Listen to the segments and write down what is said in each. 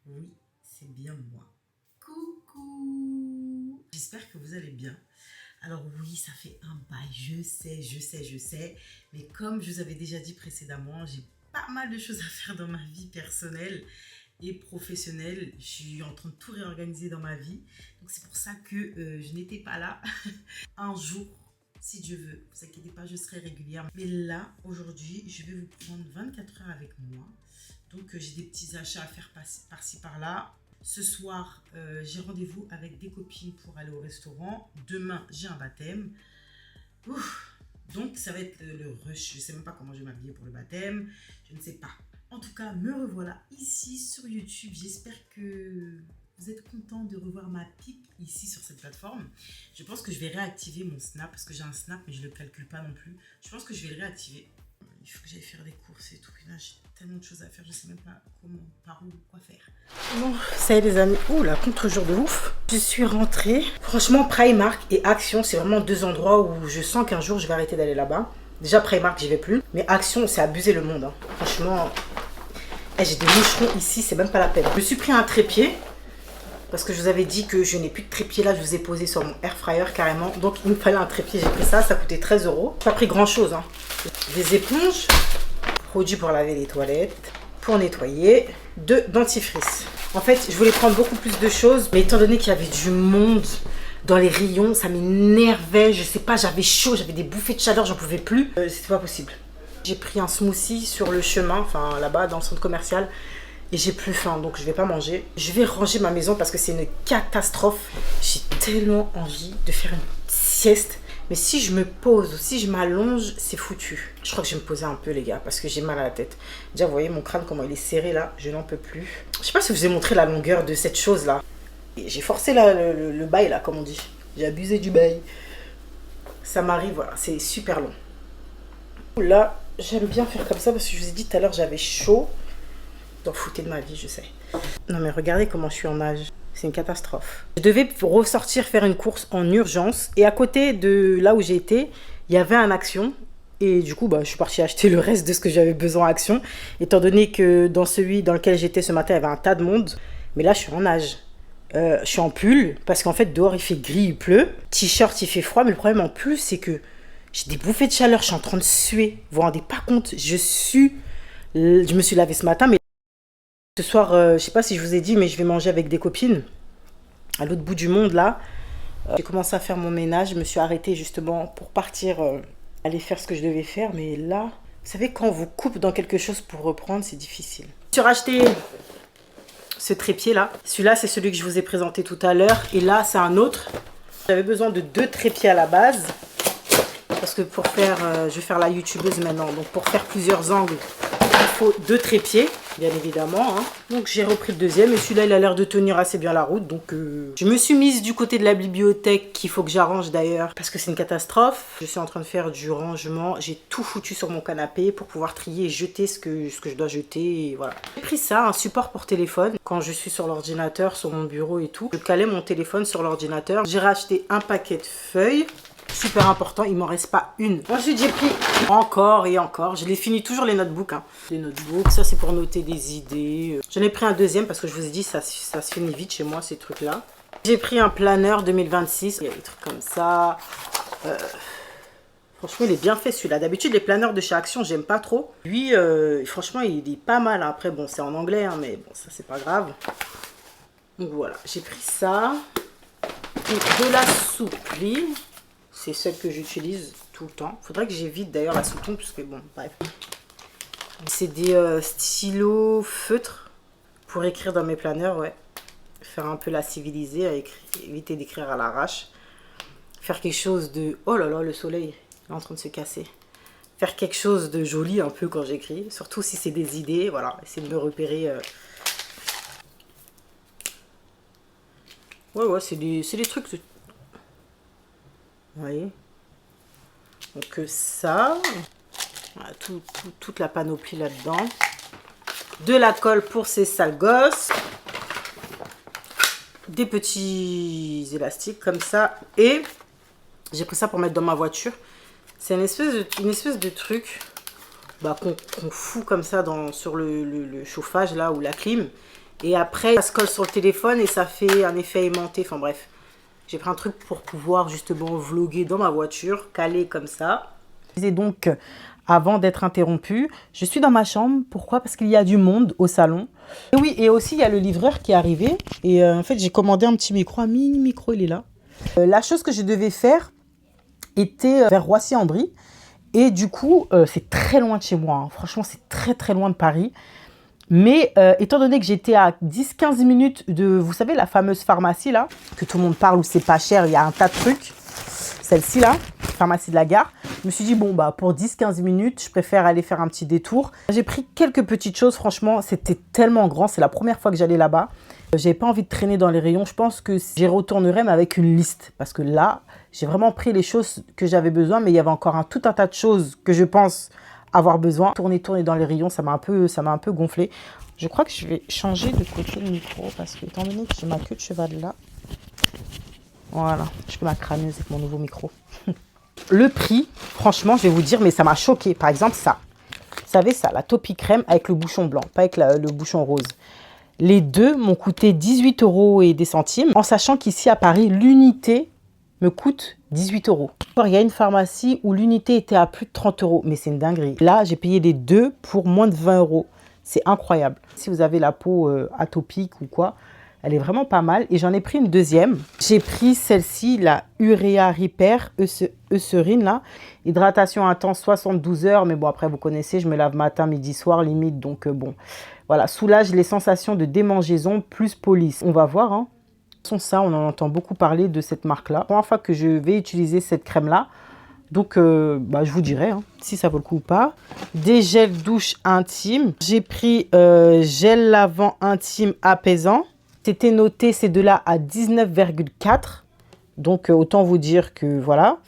Oui, c'est bien moi. Coucou! J'espère que vous allez bien. Alors oui, ça fait un bail, je sais. Mais comme je vous avais déjà dit précédemment, j'ai pas mal de choses à faire dans ma vie personnelle et professionnelle. Je suis en train de tout réorganiser dans ma vie. Donc c'est pour ça que je n'étais pas là un jour. Si Dieu veut, ne vous inquiétez pas, je serai régulière. Mais là, aujourd'hui, je vais vous prendre 24 heures avec moi. Donc, j'ai des petits achats à faire par-ci, par-là. Ce soir, j'ai rendez-vous avec des copines pour aller au restaurant. Demain, j'ai un baptême. Ouf. Donc, ça va être le rush. Je ne sais même pas comment je vais m'habiller pour le baptême. Je ne sais pas. En tout cas, me revoilà ici sur YouTube. J'espère que vous êtes contents de revoir ma pipe ici sur cette plateforme. Je pense que je vais réactiver mon Snap parce que j'ai un Snap mais je ne le calcule pas non plus. Je pense que je vais le réactiver. Il faut que j'aille faire des courses et tout. Et là, j'ai tellement de choses à faire, je sais même pas comment, par où, quoi faire. Bon, ça y est les amis. Ouh, la contre-jour de ouf. Je suis rentrée. Franchement, Primark et Action, c'est vraiment deux endroits où je sens qu'un jour, je vais arrêter d'aller là-bas. Déjà, Primark, j'y vais plus. Mais Action, c'est abuser le monde. Hein. Franchement, j'ai des moucherons ici, c'est même pas la peine. Je me suis pris un trépied. Parce que je vous avais dit que je n'ai plus de trépied là, je vous ai posé sur mon air fryer carrément. Donc il me fallait un trépied, j'ai pris ça, ça coûtait 13 euros. Pas pris grand chose. Hein. Des éponges, produits pour laver les toilettes, pour nettoyer, de dentifrice. En fait, je voulais prendre beaucoup plus de choses, mais étant donné qu'il y avait du monde dans les rayons, ça m'énervait, je sais pas, j'avais chaud, j'avais des bouffées de chaleur, j'en pouvais plus. C'était pas possible. J'ai pris un smoothie sur le chemin, enfin là-bas dans le centre commercial. Et j'ai plus faim, donc je vais pas manger. Je vais ranger ma maison parce que c'est une catastrophe. J'ai tellement envie de faire une sieste. Mais si je me pose ou si je m'allonge, c'est foutu. Je crois que je vais me poser un peu, les gars, parce que j'ai mal à la tête. Déjà, vous voyez mon crâne, comment il est serré là. Je n'en peux plus. Je sais pas si je vous ai montré la longueur de cette chose-là. J'ai forcé là, le bail, là, comme on dit. J'ai abusé du bail. Ça m'arrive, voilà, c'est super long. Là, j'aime bien faire comme ça parce que je vous ai dit tout à l'heure, j'avais chaud. T'en foutais de ma vie, je sais. Non mais regardez comment je suis en âge. C'est une catastrophe. Je devais ressortir faire une course en urgence. Et à côté de là où j'ai été, il y avait un Action. Et du coup, je suis partie acheter le reste de ce que j'avais besoin à Action. Étant donné que dans celui dans lequel j'étais ce matin, il y avait un tas de monde. Mais là, je suis en nage. Je suis en pull. Parce qu'en fait, dehors, il fait gris, il pleut. T-shirt, il fait froid. Mais le problème en plus, c'est que j'ai des bouffées de chaleur. Je suis en train de suer. Vous vous rendez pas compte? Je sue. Je me suis lavée ce matin. Mais ce soir, je sais pas si je vous ai dit, mais je vais manger avec des copines à l'autre bout du monde là. J'ai commencé à faire mon ménage, je me suis arrêtée justement pour partir aller faire ce que je devais faire. Mais là, vous savez, quand on vous coupe dans quelque chose pour reprendre, c'est difficile. J'ai racheté ce trépied là. Celui-là, c'est celui que je vous ai présenté tout à l'heure. Et là, c'est un autre. J'avais besoin de 2 trépieds à la base. Parce que pour faire, je vais faire la youtubeuse maintenant. Donc pour faire plusieurs angles, il faut 2 trépieds, bien évidemment. Hein. Donc j'ai repris le deuxième et celui-là, il a l'air de tenir assez bien la route. Donc je me suis mise du côté de la bibliothèque qu'il faut que j'arrange d'ailleurs parce que c'est une catastrophe. Je suis en train de faire du rangement. J'ai tout foutu sur mon canapé pour pouvoir trier et jeter ce que je dois jeter. Et voilà. J'ai pris ça, un support pour téléphone. Quand je suis sur l'ordinateur, sur mon bureau et tout, je calais mon téléphone sur l'ordinateur. J'ai racheté un paquet de feuilles. Super important, il m'en reste pas une. Ensuite, j'ai pris encore et encore. Je les finis toujours les notebooks. Hein. Les notebooks, ça c'est pour noter des idées. J'en ai pris un deuxième parce que je vous ai dit, ça se finit vite chez moi, ces trucs-là. J'ai pris un planeur 2026. Il y a des trucs comme ça. Franchement, il est bien fait celui-là. D'habitude, les planeurs de chez Action, j'aime pas trop. Lui, franchement, il est pas mal. Après, bon, c'est en anglais, hein, mais bon, ça c'est pas grave. Donc voilà, j'ai pris ça. Et de la souplie. C'est celle que j'utilise tout le temps. Faudrait que j'évite d'ailleurs la sous-ton, parce que bon, bref. C'est des stylos feutres pour écrire dans mes planeurs, ouais. Faire un peu la civiliser, éviter d'écrire à l'arrache. Faire quelque chose de... Oh là là, le soleil est en train de se casser. Faire quelque chose de joli un peu quand j'écris. Surtout si c'est des idées, voilà. Essayer de me repérer. Ouais, c'est des trucs... Vous voyez, donc ça, voilà, toute la panoplie là-dedans. De la colle pour ces sales gosses. Des petits élastiques comme ça. Et j'ai pris ça pour mettre dans ma voiture. C'est une espèce de truc qu'on fout comme ça sur le chauffage là ou la clim. Et après, ça se colle sur le téléphone et ça fait un effet aimanté. Enfin bref, j'ai pris un truc pour pouvoir justement vlogger dans ma voiture, calé comme ça. Et donc, avant d'être interrompue, je suis dans ma chambre. Pourquoi? Parce qu'il y a du monde au salon. Et oui, et aussi, il y a le livreur qui est arrivé. Et en fait, j'ai commandé un petit micro, un mini micro, il est là. La chose que je devais faire était vers Roissy-en-Brie. Et du coup, c'est très loin de chez moi. Hein. Franchement, c'est très, très loin de Paris. Mais étant donné que j'étais à 10-15 minutes de, vous savez, la fameuse pharmacie, là, que tout le monde parle, où c'est pas cher, il y a un tas de trucs. Celle-ci, là, pharmacie de la gare. Je me suis dit, bon, bah, pour 10-15 minutes, je préfère aller faire un petit détour. J'ai pris quelques petites choses, franchement, c'était tellement grand. C'est la première fois que j'allais là-bas. J'avais pas envie de traîner dans les rayons. Je pense que j'y retournerai, mais avec une liste. Parce que là, j'ai vraiment pris les choses que j'avais besoin, mais il y avait encore tout un tas de choses que je pense avoir besoin. Tourner dans les rayons, ça m'a un peu gonflé. Je crois que je vais changer de côté le micro, parce que étant donné que j'ai ma queue de cheval là, voilà, je fais ma crâneuse avec mon nouveau micro. Le prix, franchement, je vais vous dire, mais ça m'a choqué. Par exemple, ça. Vous savez ça, la Topi Crème avec le bouchon blanc, pas avec le bouchon rose. Les deux m'ont coûté 18 € et des centimes, en sachant qu'ici à Paris, l'unité me coûte 18 €. Il y a une pharmacie où l'unité était à plus de 30 €, mais c'est une dinguerie. Là, j'ai payé les deux pour moins de 20 €. C'est incroyable. Si vous avez la peau atopique ou quoi, elle est vraiment pas mal. Et j'en ai pris une deuxième. J'ai pris celle-ci, la Urea Repair Eucérine, là. Hydratation intense 72 heures. Mais bon, après, vous connaissez, je me lave matin, midi, soir, limite. Donc, bon, voilà. Soulage les sensations de démangeaison plus police. On va voir, hein. Ça, on en entend beaucoup parler de cette marque-là. La première fois que je vais utiliser cette crème-là. Donc, je vous dirai hein, si ça vaut le coup ou pas. Des gels douche intime. J'ai pris gel lavant intime apaisant. C'était noté ces deux-là à 19,4. Donc, autant vous dire que voilà.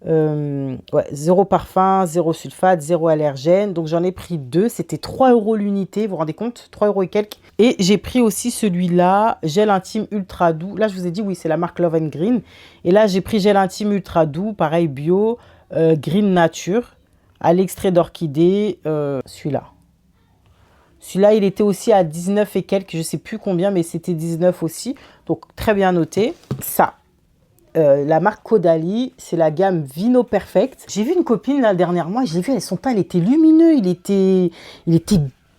Ouais, zéro parfum, zéro sulfate, zéro allergène. Donc, j'en ai pris deux. C'était 3 € l'unité. Vous vous rendez compte? 3 € et quelques. Et j'ai pris aussi celui-là, gel intime ultra doux. Là, je vous ai dit, oui, c'est la marque Love and Green. Et là, j'ai pris gel intime ultra doux, pareil, bio, green nature, à l'extrait d'orchidée. Celui-là. Celui-là, il était aussi à 19 et quelques. Je ne sais plus combien, mais c'était 19 aussi. Donc, très bien noté. Ça. La marque Caudalie, c'est la gamme Vino Perfect. J'ai vu une copine là dernièrement, j'ai vu son teint, il était lumineux, il était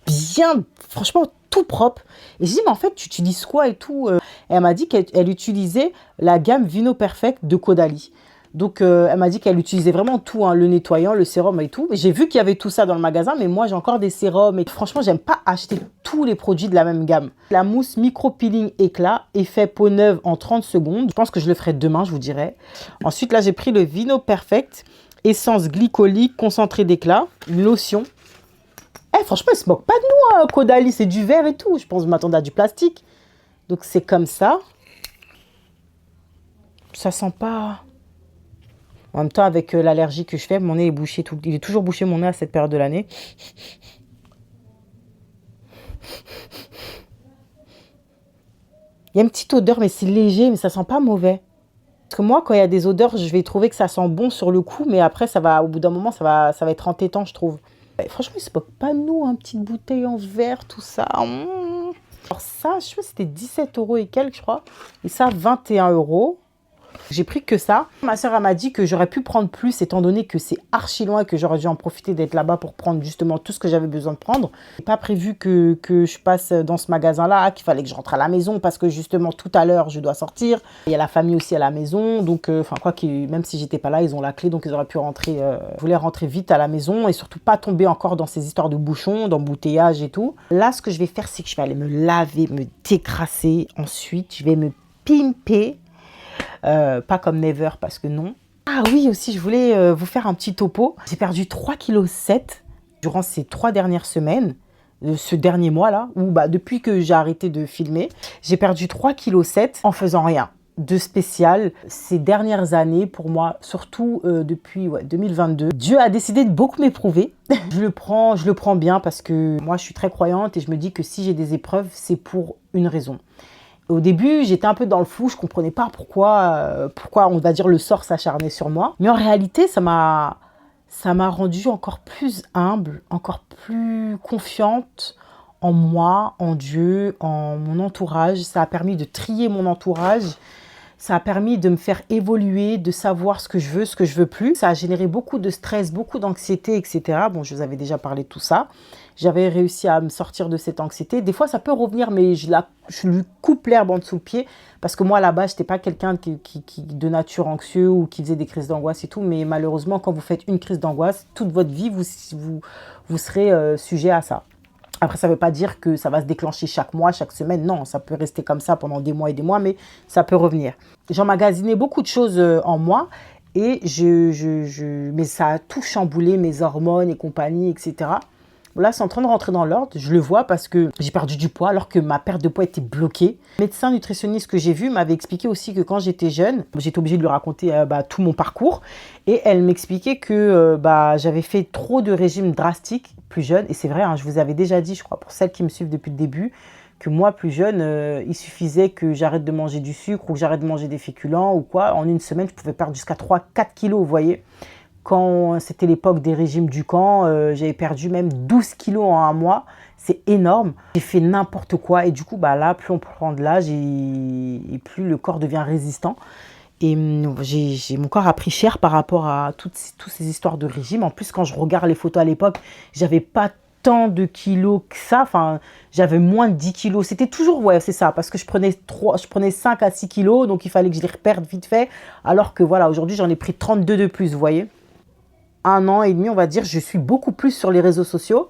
bien, franchement tout propre. Et j'ai dit, mais en fait, tu utilises quoi et tout? Et elle m'a dit qu'elle utilisait la gamme Vino Perfect de Caudalie. Donc, elle m'a dit qu'elle utilisait vraiment tout, hein, le nettoyant, le sérum et tout. J'ai vu qu'il y avait tout ça dans le magasin, mais moi, j'ai encore des sérums. Et franchement, j'aime pas acheter tous les produits de la même gamme. La mousse micro-peeling éclat, effet peau neuve en 30 secondes. Je pense que je le ferai demain, je vous dirai. Ensuite, là, j'ai pris le Vino Perfect, essence glycolique, concentré d'éclat, une lotion. Franchement, ils se moquent pas de nous, hein, Caudalie, c'est du verre et tout. Je pense que je m'attendais à du plastique. Donc, c'est comme ça. Ça sent pas... En même temps, avec l'allergie que je fais, mon nez est bouché. Il est toujours bouché, mon nez, à cette période de l'année. Il y a une petite odeur, mais c'est léger, mais ça sent pas mauvais. Parce que moi, quand il y a des odeurs, je vais trouver que ça sent bon sur le coup, mais après, ça va, au bout d'un moment, ça va être entêtant, je trouve. Et franchement, ils se moquent pas de nous, hein, petite bouteille en verre, tout ça. Alors ça, je sais pas, c'était 17 € et quelques, je crois. Et ça, 21 €. J'ai pris que ça. Ma soeur m'a dit que j'aurais pu prendre plus étant donné que c'est archi loin et que j'aurais dû en profiter d'être là-bas pour prendre justement tout ce que j'avais besoin de prendre. Je n'ai pas prévu que je passe dans ce magasin-là, qu'il fallait que je rentre à la maison parce que justement tout à l'heure je dois sortir. Il y a la famille aussi à la maison, donc quoi que même si j'étais pas là, ils ont la clé donc ils auraient pu rentrer. Je voulais rentrer vite à la maison et surtout pas tomber encore dans ces histoires de bouchons, d'embouteillage et tout. Là, ce que je vais faire, c'est que je vais aller me laver, me décrasser. Ensuite, je vais me pimper. Pas comme Never parce que non. Ah oui, aussi, je voulais vous faire un petit topo. J'ai perdu 3,7 kg durant ces 3 dernières semaines, ce dernier mois-là, où depuis que j'ai arrêté de filmer, j'ai perdu 3,7 kg en faisant rien de spécial ces dernières années pour moi, surtout depuis 2022. Dieu a décidé de beaucoup m'éprouver. Je le prends bien parce que moi, je suis très croyante et je me dis que si j'ai des épreuves, c'est pour une raison. Au début, j'étais un peu dans le flou, je ne comprenais pas pourquoi, on va dire, le sort s'acharnait sur moi. Mais en réalité, ça m'a rendue encore plus humble, encore plus confiante en moi, en Dieu, en mon entourage. Ça a permis de trier mon entourage. Ça a permis de me faire évoluer, de savoir ce que je veux plus. Ça a généré beaucoup de stress, beaucoup d'anxiété, etc. Bon, je vous avais déjà parlé de tout ça. J'avais réussi à me sortir de cette anxiété. Des fois, ça peut revenir, mais je lui coupe l'herbe en dessous le pied. Parce que moi, à la base, je n'étais pas quelqu'un qui de nature anxieux ou qui faisait des crises d'angoisse et tout. Mais malheureusement, quand vous faites une crise d'angoisse, toute votre vie, vous serez sujet à ça. Après, ça ne veut pas dire que ça va se déclencher chaque mois, chaque semaine. Non, ça peut rester comme ça pendant des mois et des mois, mais ça peut revenir. J'emmagasinais beaucoup de choses en moi et mais ça a tout chamboulé, mes hormones et compagnie, etc. Là, c'est en train de rentrer dans l'ordre. Je le vois parce que j'ai perdu du poids alors que ma perte de poids était bloquée. Le médecin nutritionniste que j'ai vu m'avait expliqué aussi que quand j'étais jeune, j'étais obligée de lui raconter tout mon parcours. Et elle m'expliquait que j'avais fait trop de régimes drastiques plus jeune. Et c'est vrai, hein, je vous avais déjà dit, je crois, pour celles qui me suivent depuis le début, que moi, plus jeune, il suffisait que j'arrête de manger du sucre ou que j'arrête de manger des féculents ou quoi. En une semaine, je pouvais perdre jusqu'à 3-4 kilos, vous voyez. Quand c'était l'époque des régimes du camp, j'avais perdu même 12 kilos en un mois. C'est énorme. J'ai fait n'importe quoi. Et du coup, là, plus on prend de l'âge et plus le corps devient résistant. Et mon corps a pris cher par rapport à toutes ces histoires de régime. En plus, quand je regarde les photos à l'époque, j'avais pas tant de kilos que ça. Enfin, j'avais moins de 10 kilos. C'était toujours, ouais, c'est ça. Parce que je prenais 5 à 6 kilos. Donc, il fallait que je les reperde vite fait. Alors que voilà, aujourd'hui, j'en ai pris 32 de plus, vous voyez. 1 an et demi, on va dire, je suis beaucoup plus sur les réseaux sociaux.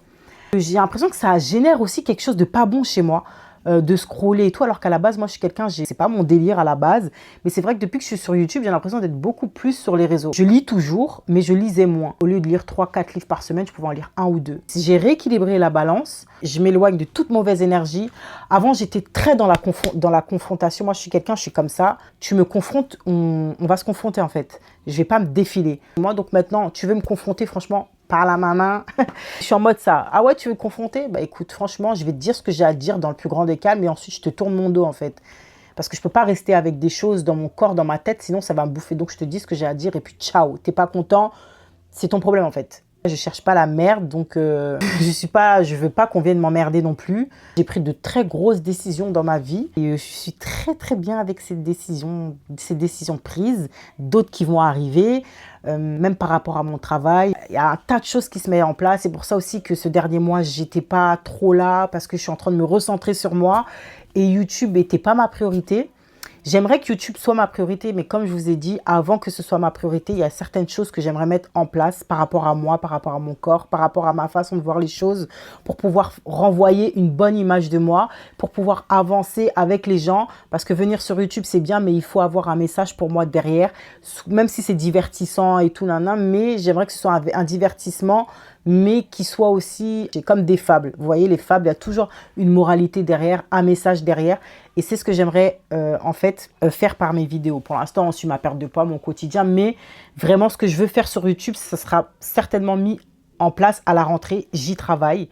J'ai l'impression que ça génère aussi quelque chose de pas bon chez moi, de scroller et tout, alors qu'à la base, moi, je suis quelqu'un, c'est pas mon délire à la base, mais c'est vrai que depuis que je suis sur YouTube, j'ai l'impression d'être beaucoup plus sur les réseaux. Je lis toujours, mais je lisais moins. Au lieu de lire 3-4 livres par semaine, je pouvais en lire 1 ou 2. Si j'ai rééquilibré la balance, je m'éloigne de toute mauvaise énergie. Avant, j'étais très dans la confrontation. Moi, je suis quelqu'un, je suis comme ça. Tu me confrontes, on va se confronter en fait. Je vais pas me défiler. Moi, donc maintenant, tu veux me confronter, franchement, parle à ma main. Je suis en mode ça. Ah ouais, tu veux me confronter? Bah écoute, franchement, je vais te dire ce que j'ai à te dire dans le plus grand des calmes et ensuite, je te tourne mon dos en fait. Parce que je peux pas rester avec des choses dans mon corps, dans ma tête, sinon ça va me bouffer. Donc, je te dis ce que j'ai à dire et puis ciao. T'es pas content, c'est ton problème en fait. Je cherche pas la merde, donc je veux pas qu'on vienne m'emmerder non plus. J'ai pris de très grosses décisions dans ma vie et je suis très très bien avec ces décisions prises, d'autres qui vont arriver, même par rapport à mon travail. Il y a un tas de choses qui se mettent en place. C'est pour ça aussi que ce dernier mois, j'étais pas trop là parce que je suis en train de me recentrer sur moi et YouTube n'était pas ma priorité. J'aimerais que YouTube soit ma priorité, mais comme je vous ai dit, avant que ce soit ma priorité, il y a certaines choses que j'aimerais mettre en place par rapport à moi, par rapport à mon corps, par rapport à ma façon de voir les choses, pour pouvoir renvoyer une bonne image de moi, pour pouvoir avancer avec les gens. Parce que venir sur YouTube, c'est bien, mais il faut avoir un message pour moi derrière, même si c'est divertissant et tout, mais j'aimerais que ce soit un divertissement, mais qui soit aussi comme des fables. Vous voyez, les fables, il y a toujours une moralité derrière, un message derrière. Et c'est ce que j'aimerais faire par mes vidéos. Pour l'instant, on suit ma perte de poids, mon quotidien. Mais vraiment, ce que je veux faire sur YouTube, ça sera certainement mis en place à la rentrée. J'y travaille.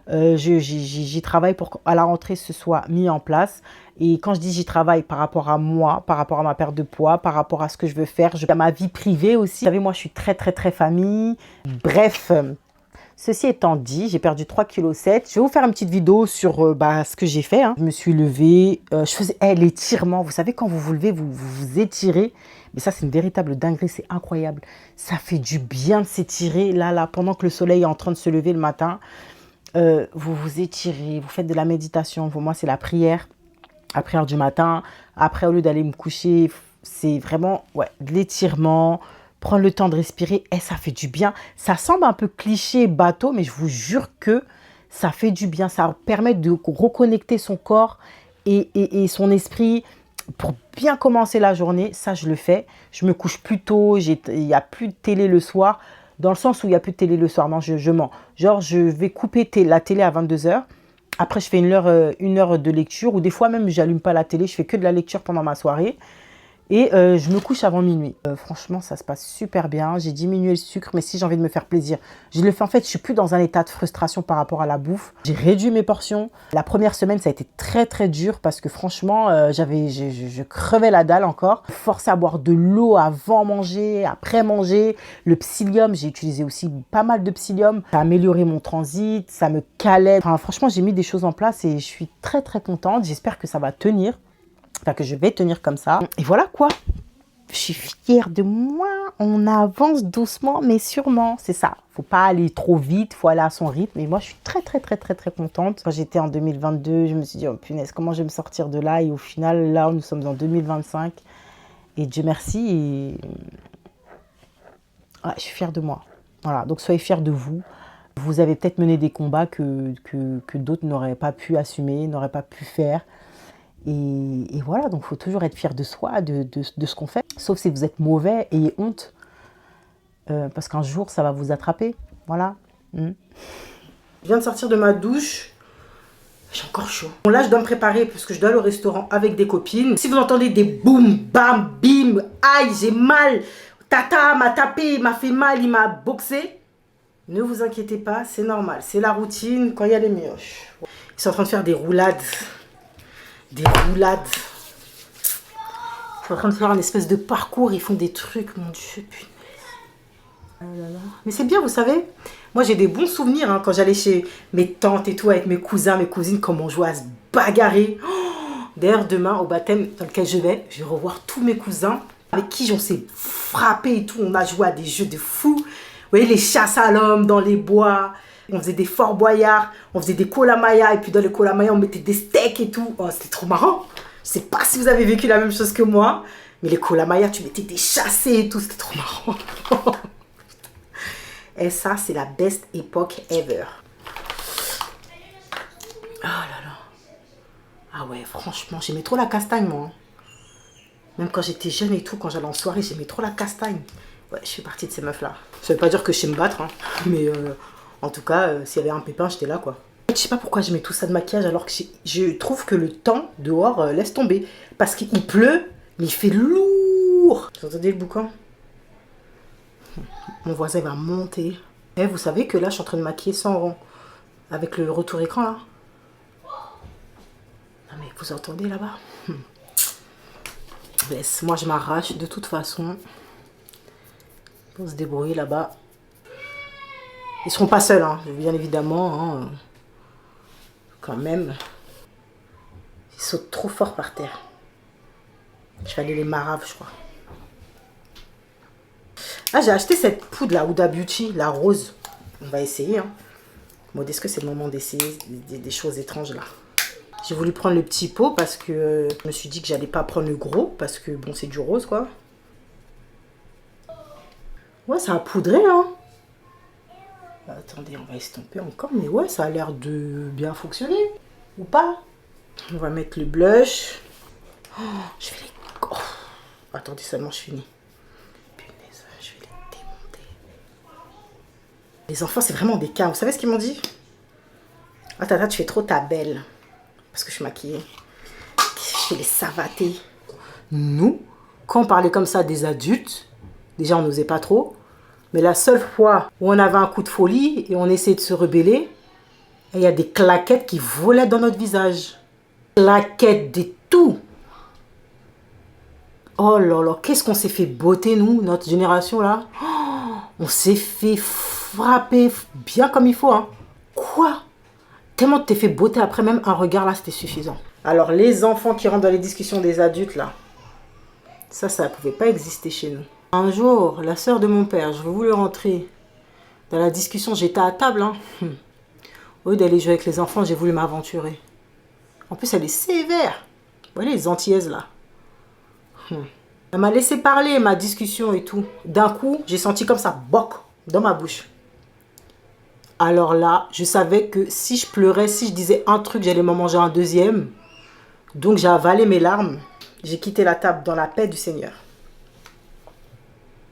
J'y travaille pour qu'à la rentrée, ce soit mis en place. Et quand je dis j'y travaille par rapport à moi, par rapport à ma perte de poids, par rapport à ce que je veux faire, à ma vie privée aussi. Vous savez, moi, je suis très, très, très famille. Bref... Ceci étant dit, j'ai perdu 3,7 kg. Je vais vous faire une petite vidéo sur ce que j'ai fait. Je me suis levée, je faisais l'étirement. Vous savez, quand vous vous levez, vous vous étirez. Mais ça, c'est une véritable dinguerie, c'est incroyable. Ça fait du bien de s'étirer. Là, pendant que le soleil est en train de se lever le matin, vous vous étirez, vous faites de la méditation. Pour moi, c'est la prière du matin. Après, au lieu d'aller me coucher, c'est vraiment de l'étirement. Prendre le temps de respirer, ça fait du bien. Ça semble un peu cliché, bateau, mais je vous jure que ça fait du bien. Ça permet de reconnecter son corps et son esprit pour bien commencer la journée. Ça, je le fais. Je me couche plus tôt. Il n'y a plus de télé le soir. Dans le sens où il n'y a plus de télé le soir. Non, je mens. Genre, je vais couper la télé à 22 h. Après, je fais une heure de lecture. Ou des fois même, je n'allume pas la télé. Je fais que de la lecture pendant ma soirée. Et je me couche avant minuit. Franchement, ça se passe super bien. J'ai diminué le sucre, mais si j'ai envie de me faire plaisir, je le fais. En fait, je suis plus dans un état de frustration par rapport à la bouffe. J'ai réduit mes portions. La première semaine, ça a été très très dur parce que franchement, je crevais la dalle encore. Forcé à boire de l'eau avant manger, après manger. Le psyllium, j'ai utilisé aussi pas mal de psyllium. Ça a amélioré mon transit, ça me calait. Enfin, franchement, j'ai mis des choses en place et je suis très très contente. J'espère que ça va tenir. Enfin, que je vais tenir comme ça. Et voilà quoi. Je suis fière de moi. On avance doucement, mais sûrement. C'est ça. Faut pas aller trop vite. Faut aller à son rythme. Et moi, je suis très, très, très, très, très contente. Quand j'étais en 2022, je me suis dit, oh punaise, comment je vais me sortir de là? Et au final, là, nous sommes en 2025. Et Dieu merci. Et... ouais, je suis fière de moi. Voilà. Donc, soyez fiers de vous. Vous avez peut-être mené des combats que d'autres n'auraient pas pu assumer, n'auraient pas pu faire. Et voilà, donc il faut toujours être fier de soi, de ce qu'on fait. Sauf si vous êtes mauvais, ayez honte. Parce qu'un jour, ça va vous attraper. Voilà. Je viens de sortir de ma douche. J'ai encore chaud. Bon, là, je dois me préparer parce que je dois aller au restaurant avec des copines. Si vous entendez des boum, bam, bim, aïe, j'ai mal, tata m'a tapé, m'a fait mal, il m'a boxé. Ne vous inquiétez pas, c'est normal. C'est la routine quand il y a les mioches. Ils sont en train de faire des roulades. Des roulades. Ils sont en train de faire un espèce de parcours. Ils font des trucs, mon Dieu, punaise. Oh là là. Mais c'est bien, vous savez. Moi, j'ai des bons souvenirs hein, quand j'allais chez mes tantes et tout, avec mes cousins, mes cousines, comment on jouait à se bagarrer. Oh, d'ailleurs, demain, au baptême dans lequel je vais revoir tous mes cousins avec qui on s'est frappé et tout. On a joué à des jeux de fous. Vous voyez, les chasses à l'homme dans les bois. On faisait des Fort Boyard, on faisait des Kolamaya, et puis dans les Kolamaya, on mettait des steaks et tout. Oh, c'était trop marrant. Je sais pas si vous avez vécu la même chose que moi, mais les Kolamaya, tu mettais des chassés et tout, c'était trop marrant. Et ça, c'est la best époque ever. Oh là là. Ah ouais, franchement, j'aimais trop la castagne, moi. Même quand j'étais jeune et tout, quand j'allais en soirée, j'aimais trop la castagne. Ouais, je fais partie de ces meufs-là. Ça veut pas dire que je sais me battre, hein, mais... en tout cas, s'il y avait un pépin, j'étais là, quoi. Je sais pas pourquoi je mets tout ça de maquillage alors que je trouve que le temps dehors laisse tomber. Parce qu'il pleut, mais il fait lourd. Vous entendez le boucan? Mon voisin va monter. Et vous savez que là, je suis en train de maquiller sans rond. Avec le retour écran, là. Non, mais vous entendez là-bas? Laisse, moi, je m'arrache de toute façon. Pour se débrouiller là-bas. Ils seront pas seuls, hein, bien évidemment. Hein. Quand même. Ils sautent trop fort par terre. Je vais aller les marave, je crois. Ah, j'ai acheté cette poudre là, Huda Beauty, la rose. On va essayer. Hein. Bon, est-ce que c'est le moment d'essayer des choses étranges là? J'ai voulu prendre le petit pot parce que je me suis dit que j'allais pas prendre le gros parce que bon, c'est du rose quoi. Ouais, ça a poudré, hein. Attendez, on va estomper encore. Mais ouais, ça a l'air de bien fonctionner. Ou pas? On va mettre le blush. Oh, je vais les... Oh. Attendez seulement, je finis. Punaise, je vais les démonter. Les enfants, c'est vraiment des cas. Vous savez ce qu'ils m'ont dit? Ah, tata, tu fais trop ta belle. Parce que je suis maquillée. Je vais les savater. Nous, quand on parlait comme ça des adultes, déjà, on n'osait pas trop. Mais la seule fois où on avait un coup de folie et on essayait de se rebeller, il y a des claquettes qui volaient dans notre visage. Claquettes de tout. Oh là là, qu'est-ce qu'on s'est fait botter, nous, notre génération, là. Oh, on s'est fait frapper bien comme il faut. Hein. Quoi? Tellement tu t'es fait botter après, même un regard, là, c'était suffisant. Alors, les enfants qui rentrent dans les discussions des adultes, là, ça ne pouvait pas exister chez nous. Un jour, la sœur de mon père, je voulais rentrer dans la discussion, j'étais à table. Hein. Au lieu d'aller jouer avec les enfants, j'ai voulu m'aventurer. En plus, elle est sévère. Vous voyez les antillaises là. Elle m'a laissé parler, ma discussion et tout. D'un coup, j'ai senti comme ça, boc, dans ma bouche. Alors là, je savais que si je pleurais, si je disais un truc, j'allais m'en manger un deuxième. Donc j'ai avalé mes larmes. J'ai quitté la table dans la paix du Seigneur.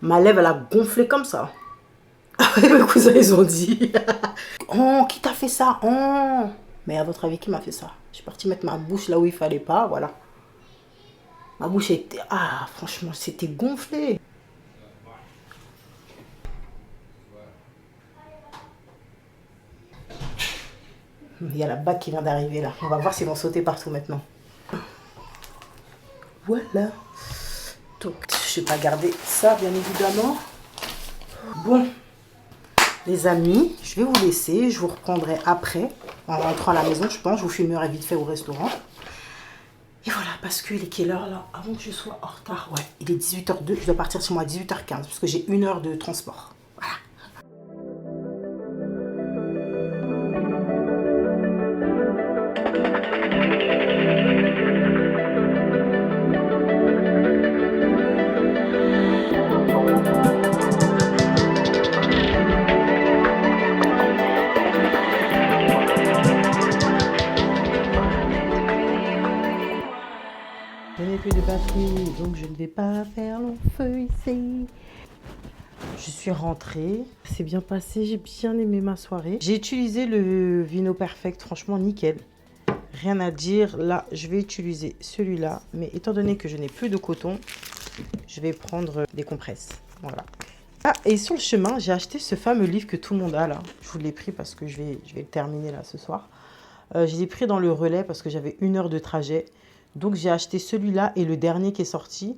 Ma lèvre, elle a gonflé comme ça. Mes cousins, ils ont dit. Oh, qui t'a fait ça? Oh. Mais à votre avis, qui m'a fait ça? Je suis partie mettre ma bouche là où il fallait pas, voilà. Ma bouche était... Ah, franchement, c'était gonflé. Il y a la bague qui vient d'arriver là. On va voir s'ils vont sauter partout maintenant. Voilà. Donc, je vais pas garder ça, bien évidemment. Bon, les amis, je vais vous laisser. Je vous reprendrai après, en rentrant à la maison, je pense. Je vous filmerai vite fait au restaurant. Et voilà, parce qu'il est quelle heure là? Avant que je sois en retard. Ouais, il est 18h02. Je dois partir chez moi à 18h15 parce que j'ai 1 heure de transport. Voilà. Je n'ai plus de batterie, donc je ne vais pas faire long feu ici. Je suis rentrée, c'est bien passé, j'ai bien aimé ma soirée. J'ai utilisé le Vino Perfect, franchement nickel. Rien à dire, là je vais utiliser celui-là, mais étant donné que je n'ai plus de coton, je vais prendre des compresses, voilà. Ah, et sur le chemin, j'ai acheté ce fameux livre que tout le monde a là. Je vous l'ai pris parce que je vais le terminer là ce soir. Je l'ai pris dans le relais parce que j'avais 1 heure de trajet. Donc j'ai acheté celui-là et le dernier qui est sorti.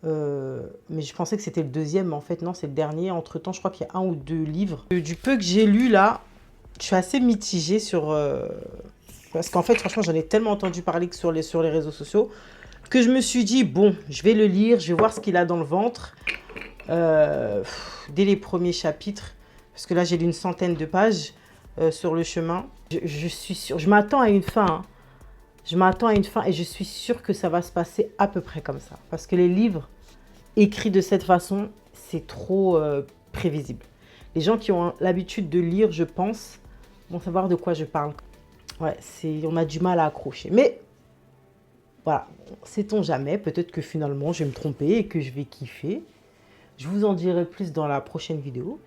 Mais je pensais que c'était le deuxième, mais en fait non, c'est le dernier. Entre temps, je crois qu'il y a 1 ou 2 livres. Du peu que j'ai lu là, je suis assez mitigée sur... parce qu'en fait, franchement, j'en ai tellement entendu parler que sur les réseaux sociaux que je me suis dit, bon, je vais le lire, je vais voir ce qu'il a dans le ventre. Dès les premiers chapitres, parce que là j'ai lu 100aine de pages sur le chemin. Je suis sûre, je m'attends à une fin, hein. Je m'attends à une fin et je suis sûre que ça va se passer à peu près comme ça. Parce que les livres écrits de cette façon, c'est trop prévisible. Les gens qui ont l'habitude de lire, je pense, vont savoir de quoi je parle. Ouais, on a du mal à accrocher. Mais voilà, sait-on jamais. Peut-être que finalement, je vais me tromper et que je vais kiffer. Je vous en dirai plus dans la prochaine vidéo.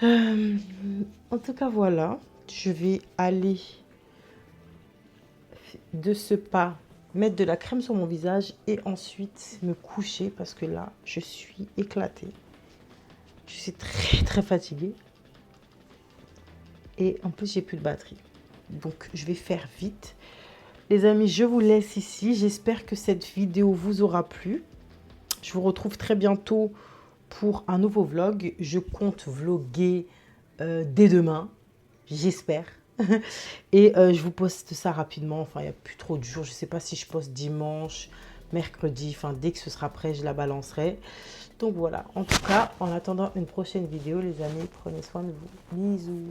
En tout cas, voilà. Je vais aller de ce pas mettre de la crème sur mon visage et ensuite me coucher parce que là, je suis éclatée. Je suis très très fatiguée. Et en plus, j'ai plus de batterie. Donc, je vais faire vite. Les amis, je vous laisse ici. J'espère que cette vidéo vous aura plu. Je vous retrouve très bientôt pour un nouveau vlog. Je compte vlogger dès demain, j'espère. Et je vous poste ça rapidement. Enfin, il n'y a plus trop de jours. Je ne sais pas si je poste dimanche, mercredi. Enfin, dès que ce sera prêt, je la balancerai. Donc voilà. En tout cas, en attendant une prochaine vidéo, les amis, prenez soin de vous. Bisous.